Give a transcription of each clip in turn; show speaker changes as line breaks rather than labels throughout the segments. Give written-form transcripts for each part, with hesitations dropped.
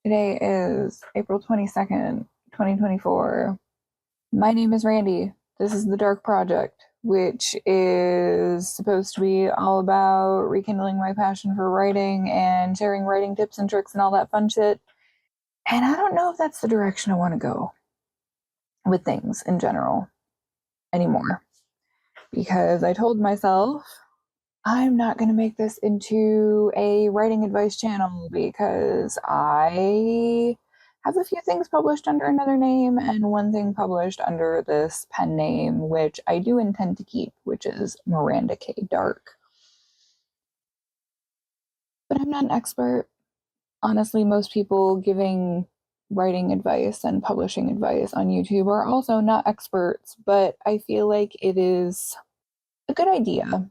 Today is April 22nd, 2024. My name is Randy. This is the Darq Project, which is supposed to be all about rekindling my passion for writing and sharing writing tips and tricks and all that fun shit. And I don't know if that's the direction I want to go with things in general anymore. Because I told myself I'm not going to make this into a writing advice channel because I have a few things published under another name and one thing published under this pen name, which I do intend to keep, which is Miranda K. Darq. But I'm not an expert. Honestly, most people giving writing advice and publishing advice on YouTube are also not experts, but I feel like it is a good idea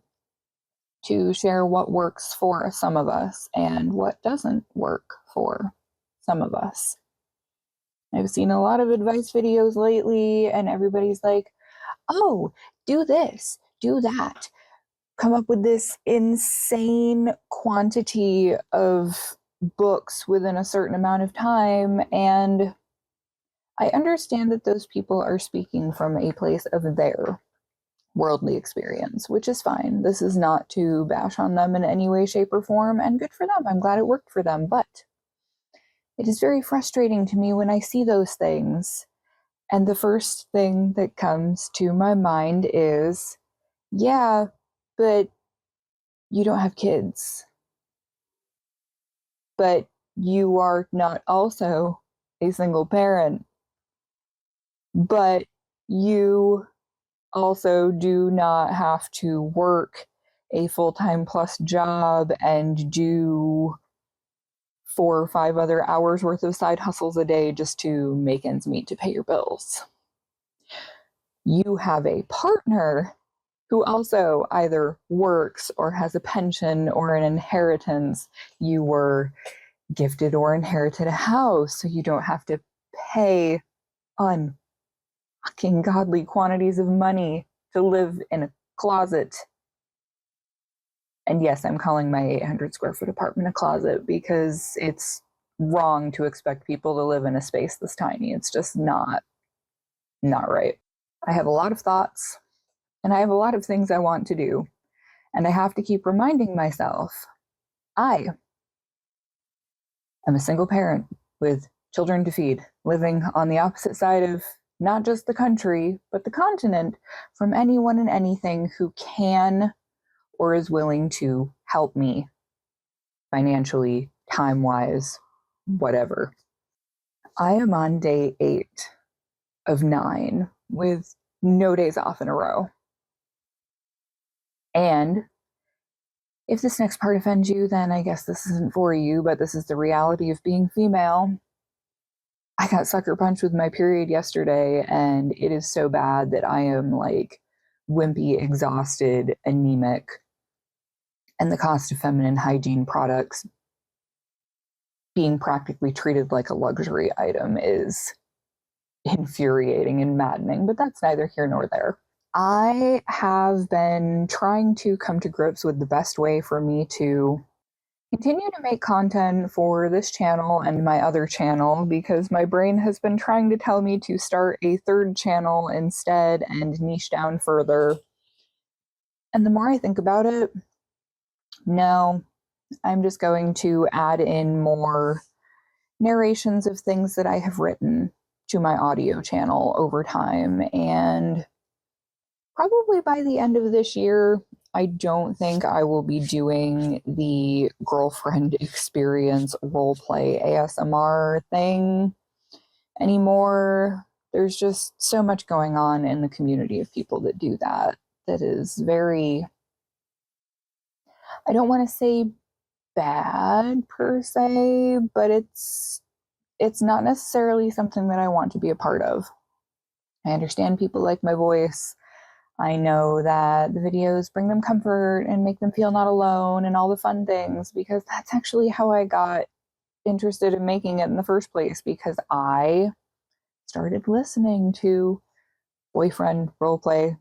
to share what works for some of us and what doesn't work for some of us. I've seen a lot of advice videos lately, and everybody's like, oh, do this, do that. Come up with this insane quantity of books within a certain amount of time. And I understand that those people are speaking from a place of their worldly experience, which is fine. This is not to bash on them in any way, shape, or form, and good for them. I'm glad it worked for them, but it is very frustrating to me when I see those things, and the first thing that comes to my mind is, yeah, but you don't have kids. But you are not also a single parent. But you also do not have to work a full-time plus job and do 4 or 5 other hours worth of side hustles a day just to make ends meet to pay your bills. You have a partner who also either works or has a pension or an inheritance. You were gifted or inherited a house, so you don't have to pay fucking godly quantities of money to live in a closet. And yes, I'm calling my 800 square foot apartment a closet because it's wrong to expect people to live in a space this tiny. It's just not right. I have a lot of thoughts and I have a lot of things I want to do. And I have to keep reminding myself, I am a single parent with children to feed, living on the opposite side of not just the country, but the continent from anyone and anything who can or is willing to help me financially, time-wise, whatever. I am on day 8 of 9 with no days off in a row. And if this next part offends you, then I guess this isn't for you, but this is the reality of being female. I got sucker punched with my period yesterday, and it is so bad that I am like wimpy, exhausted, anemic, and the cost of feminine hygiene products being practically treated like a luxury item is infuriating and maddening, but that's neither here nor there. I have been trying to come to grips with the best way for me to continue to make content for this channel and my other channel, because my brain has been trying to tell me to start a 3rd channel instead and niche down further. And the more I think about it, no, I'm just going to add in more narrations of things that I have written to my audio channel over time. And probably by the end of this year, I don't think I will be doing the girlfriend experience roleplay ASMR thing anymore. There's just so much going on in the community of people that do that is very, I don't want to say bad per se, but it's not necessarily something that I want to be a part of. I understand people like my voice. I know that the videos bring them comfort and make them feel not alone and all the fun things, because that's actually how I got interested in making it in the first place, because I started listening to boyfriend roleplay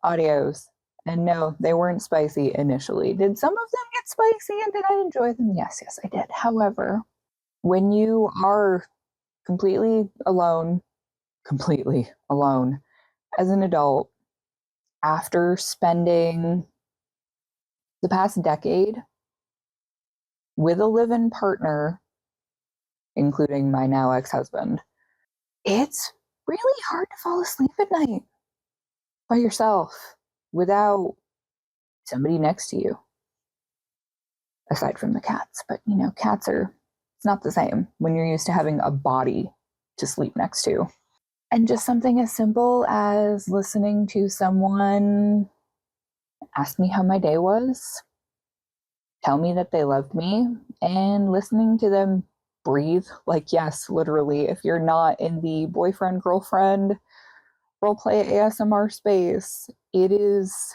audios. And no, they weren't spicy initially. Did some of them get spicy and did I enjoy them? Yes, I did. However, When you are completely alone as an adult, after spending the past decade with a live-in partner, including my now ex-husband, it's really hard to fall asleep at night by yourself without somebody next to you, aside from the cats. But cats are, it's not the same when you're used to having a body to sleep next to. And just something as simple as listening to someone ask me how my day was, tell me that they loved me, and listening to them breathe. Like, yes, literally, if you're not in the boyfriend, girlfriend, roleplay ASMR space, it is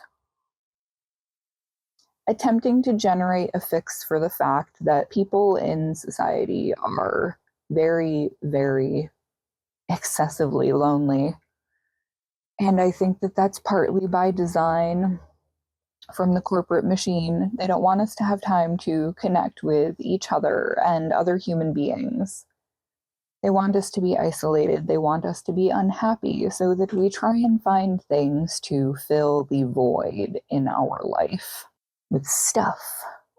attempting to generate a fix for the fact that people in society are very, very excessively lonely. And I think that that's partly by design from the corporate machine. They don't want us to have time to connect with each other and other human beings. They want us to be isolated. They want us to be unhappy so that we try and find things to fill the void in our life with stuff,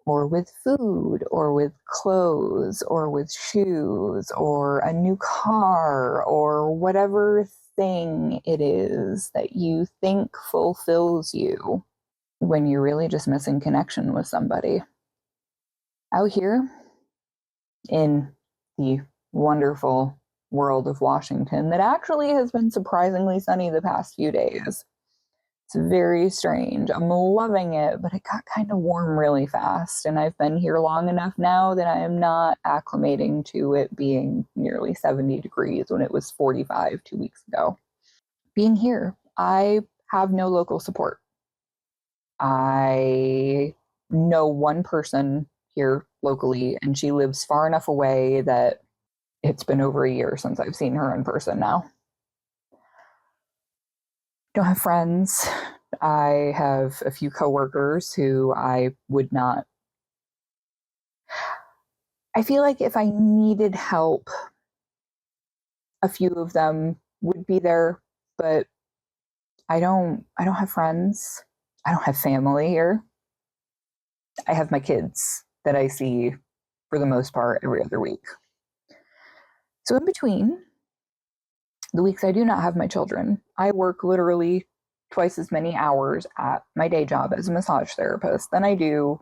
or with food, or with clothes, or with shoes, or a new car, or whatever thing it is that you think fulfills you when you're really just missing connection with somebody. Out here in the wonderful world of Washington, that actually has been surprisingly sunny the past few days. It's very strange. I'm loving it, but it got kind of warm really fast, and I've been here long enough now that I am not acclimating to it being nearly 70 degrees when it was 45 2 weeks ago. Being here, I have no local support. I know one person here locally, and she lives far enough away that it's been over a year since I've seen her in person now. Don't have friends. I have a few coworkers who I feel like if I needed help, a few of them would be there, but I don't have friends. I don't have family here. I have my kids that I see for the most part every other week. So in between the weeks I do not have my children, I work literally twice as many hours at my day job as a massage therapist than I do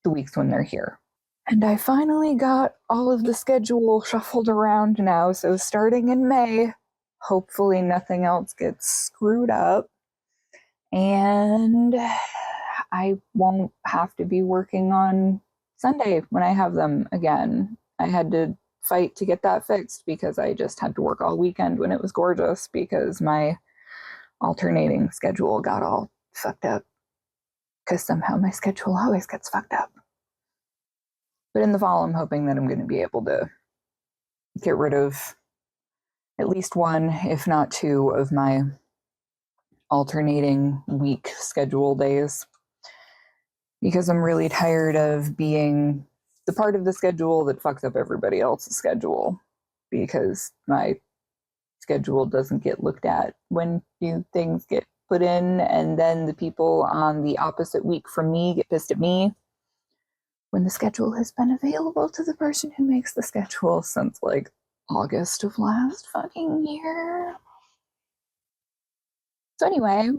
the weeks when they're here. And I finally got all of the schedule shuffled around now, so starting in May, hopefully nothing else gets screwed up, and I won't have to be working on Sunday when I have them again. I had to fight to get that fixed because I just had to work all weekend when it was gorgeous because my alternating schedule got all fucked up. Because somehow my schedule always gets fucked up. But in the fall, I'm hoping that I'm going to be able to get rid of at least one, if not two, of my alternating week schedule days. Because I'm really tired of being the part of the schedule that fucks up everybody else's schedule. Because my schedule doesn't get looked at when new things get put in, and then the people on the opposite week from me get pissed at me when the schedule has been available to the person who makes the schedule since like August of last fucking year. So anyway,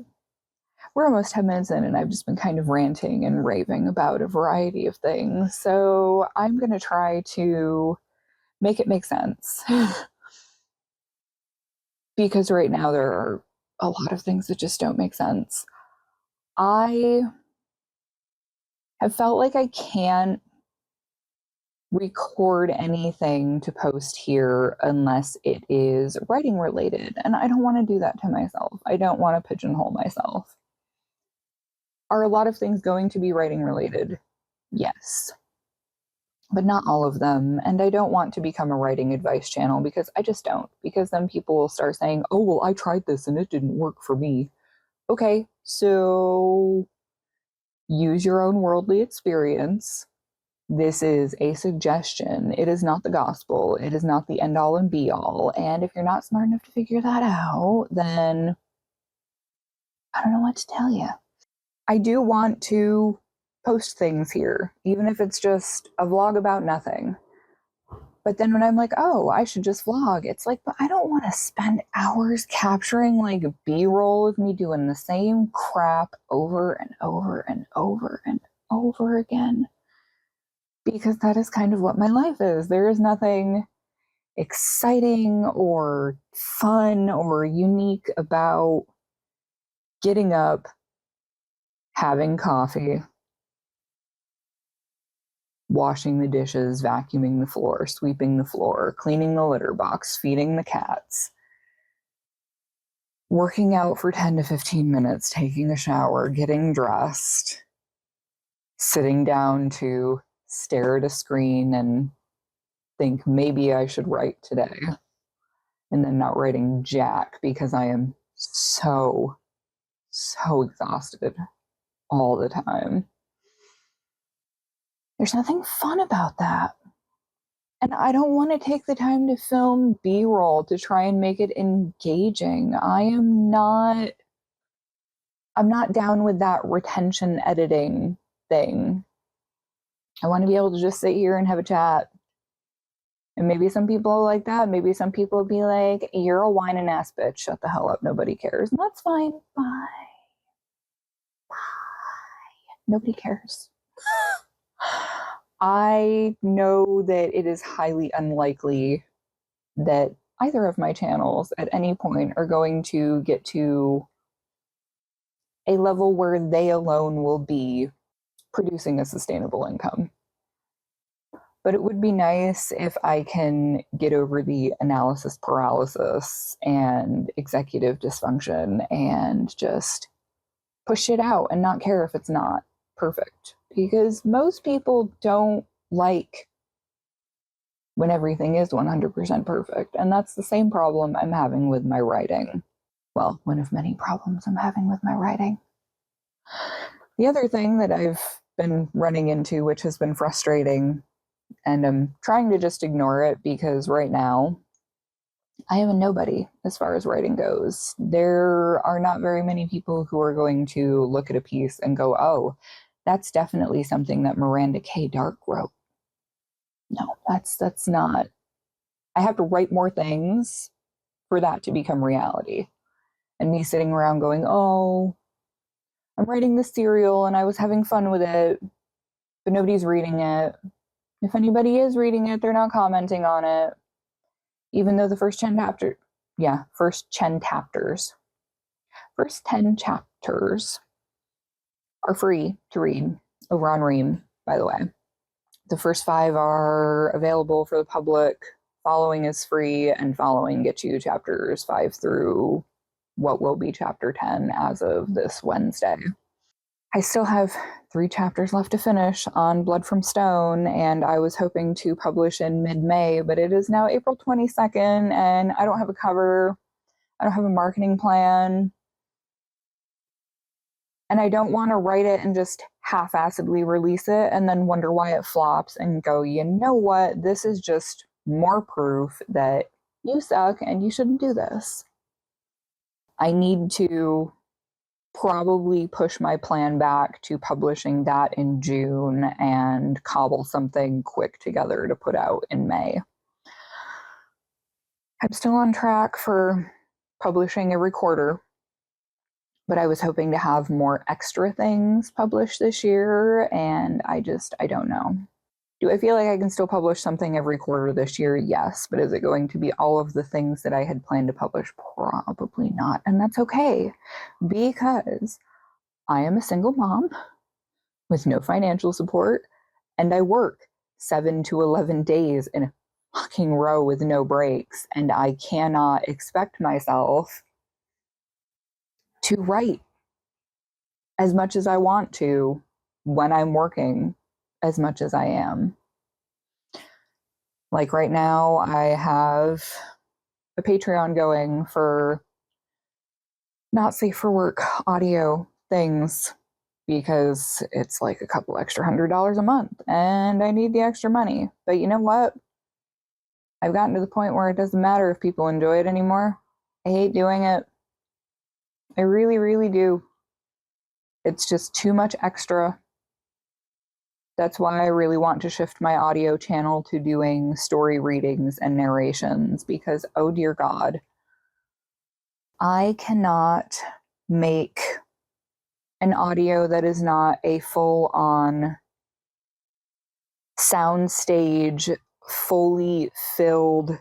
we're almost 10 minutes in and I've just been kind of ranting and raving about a variety of things. So I'm going to try to make it make sense. Because right now there are a lot of things that just don't make sense. I have felt like I can't record anything to post here unless it is writing related. And I don't want to do that to myself. I don't want to pigeonhole myself. Are a lot of things going to be writing related? Yes. But not all of them. And I don't want to become a writing advice channel because I just don't. Because then people will start saying, oh, well, I tried this and it didn't work for me. Okay, so use your own worldly experience. This is a suggestion. It is not the gospel. It is not the end all and be all. And if you're not smart enough to figure that out, then I don't know what to tell you. I do want to post things here, even if it's just a vlog about nothing. But then when I'm like, oh, I should just vlog, it's like, but I don't want to spend hours capturing like B-roll of me doing the same crap over and over and over and over again. Because that is kind of what my life is. There is nothing exciting or fun or unique about getting up, having coffee, washing the dishes, vacuuming the floor, sweeping the floor, cleaning the litter box, feeding the cats, working out for 10 to 15 minutes, taking a shower, getting dressed, sitting down to stare at a screen and think maybe I should write today, and then not writing jack because I am so exhausted all the time. There's nothing fun about that. And I don't want to take the time to film B-roll to try and make it engaging. I'm not down with that retention editing thing. I want to be able to just sit here and have a chat. And maybe some people like that. Maybe some people will be like, you're a whining ass bitch. Shut the hell up. Nobody cares. And that's fine. Bye. Nobody cares. I know that it is highly unlikely that either of my channels at any point are going to get to a level where they alone will be producing a sustainable income. But it would be nice if I can get over the analysis paralysis and executive dysfunction and just push it out and not care if it's not perfect. Because most people don't like when everything is 100% perfect. And that's the same problem I'm having with my writing. Well, one of many problems I'm having with my writing. The other thing that I've been running into, which has been frustrating, and I'm trying to just ignore it because right now I am a nobody as far as writing goes. There are not very many people who are going to look at a piece and go, oh, that's definitely something that Miranda K. Darq wrote. No, that's not. I have to write more things for that to become reality. And me sitting around going, oh, I'm writing this serial and I was having fun with it, but nobody's reading it. If anybody is reading it, they're not commenting on it. Even though the first 10 chapters are free to read over on Ream, by the way. The first 5 are available for the public. Following is free, and following gets you chapters 5 through what will be chapter 10 as of this Wednesday. I still have 3 chapters left to finish on Blood from Stone, and I was hoping to publish in mid-May, but it is now April 22nd, and I don't have a cover. I don't have a marketing plan. And I don't want to write it and just half-assedly release it and then wonder why it flops and go, you know what? This is just more proof that you suck and you shouldn't do this. I need to probably push my plan back to publishing that in June and cobble something quick together to put out in May. I'm still on track for publishing every quarter, but I was hoping to have more extra things published this year, and I don't know. Do I feel like I can still publish something every quarter this year? Yes, but is it going to be all of the things that I had planned to publish? Probably not, and that's okay, because I am a single mom with no financial support, and I work 7 to 11 days in a fucking row with no breaks, and I cannot expect myself to write as much as I want to when I'm working as much as I am. Like right now, I have a Patreon going for not safe for work audio things because it's like a couple extra $100 a month and I need the extra money. But you know what? I've gotten to the point where it doesn't matter if people enjoy it anymore. I hate doing it. I really, really do. It's just too much extra. That's why I really want to shift my audio channel to doing story readings and narrations because, oh dear God, I cannot make an audio that is not a full-on soundstage, fully filled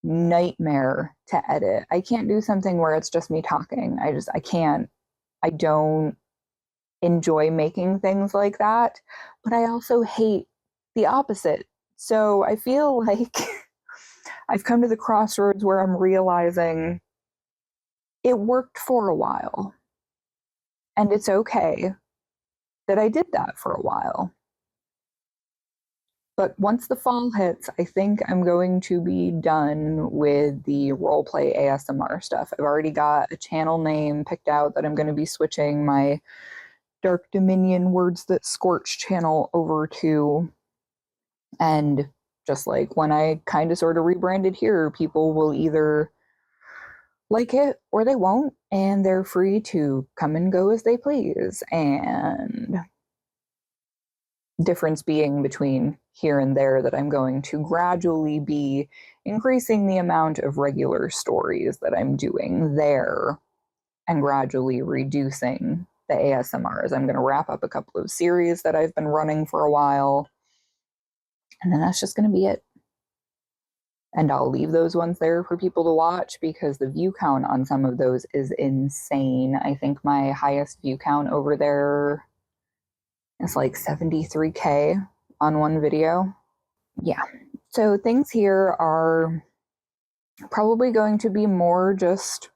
nightmare to edit. I can't do something where it's just me talking. I can't. I don't enjoy making things like that, but I also hate the opposite. So I feel like I've come to the crossroads where I'm realizing it worked for a while. And it's okay that I did that for a while. But once the fall hits, I think I'm going to be done with the roleplay ASMR stuff. I've already got a channel name picked out that I'm going to be switching my Darq Dominion Words That Scorch channel over to. And just like when I kind of sort of rebranded here, people will either like it or they won't, and they're free to come and go as they please. And difference being between here and there that I'm going to gradually be increasing the amount of regular stories that I'm doing there and gradually reducing the ASMRs. I'm going to wrap up a couple of series that I've been running for a while, and then that's just going to be it. And I'll leave those ones there for people to watch because the view count on some of those is insane. I think my highest view count over there is like 73K on one video. Yeah. So things here are probably going to be more just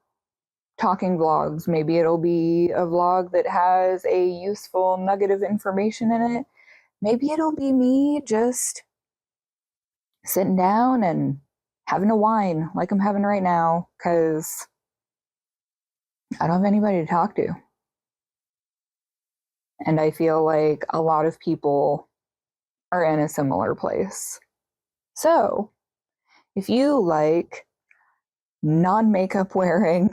talking vlogs. Maybe it'll be a vlog that has a useful nugget of information in it. Maybe it'll be me just sitting down and having a wine like I'm having right now because I don't have anybody to talk to. And I feel like a lot of people are in a similar place. So if you like non-makeup wearing,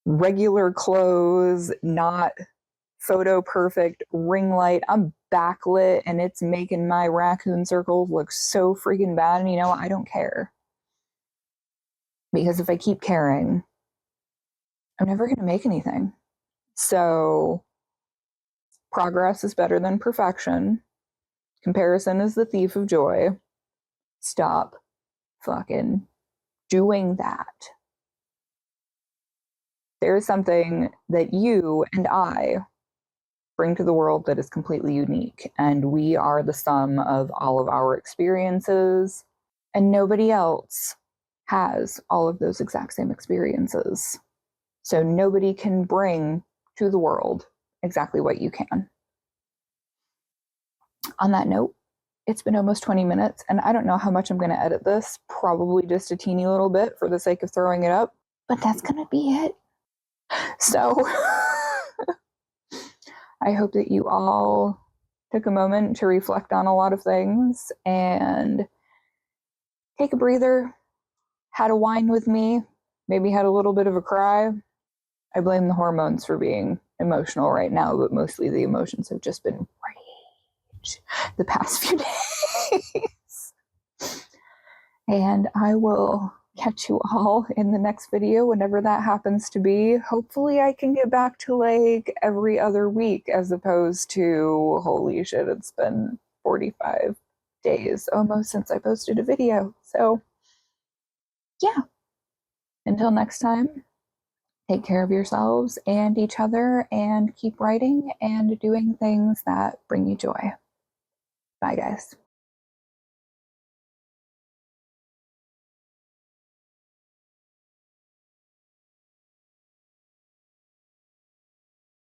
regular clothes, not photo perfect ring light, I'm backlit and it's making my raccoon circles look so freaking bad, and you know what? I don't care. Because if I keep caring, I'm never going to make anything. So progress is better than perfection. Comparison is the thief of joy. Stop fucking doing that. There is something that you and I bring to the world that is completely unique, and we are the sum of all of our experiences, and nobody else has all of those exact same experiences. So nobody can bring to the world exactly what you can. On that note, it's been almost 20 minutes, and I don't know how much I'm going to edit this. Probably just a teeny little bit for the sake of throwing it up, but that's going to be it. So I hope that you all took a moment to reflect on a lot of things and take a breather, had a wine with me, maybe had a little bit of a cry. I blame the hormones for being emotional right now, but mostly the emotions have just been rage the past few days. And I will catch you all in the next video, whenever that happens to be. Hopefully I can get back to like every other week as opposed to, holy shit, it's been 45 days almost since I posted a video. So yeah, until next time, take care of yourselves and each other and keep writing and doing things that bring you joy. Bye, guys.